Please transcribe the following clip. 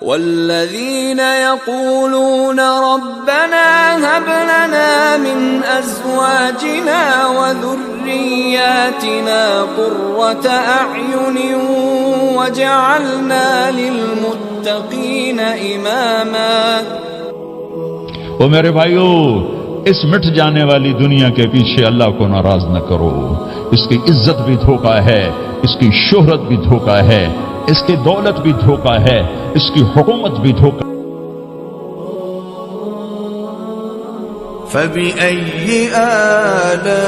वल्लज़ीन यक़ूलून रब्बना hub लना मिन अज़वाजिना व ज़ुर्रिय्यातिना क़ुर्रत अअयुनिन वजअलना लिलमुत्तक़ीन इमामा। ओ मेरे भाइयों, इस मिट जाने वाली दुनिया के पीछे अल्लाह को नाराज न करो। इसकी इज्जत भी धोखा है, इसकी शोहरत भी धोखा है, इसकी दौलत भी धोखा है, इसकी हुकूमत भी धोखा। फबिअय्यि आला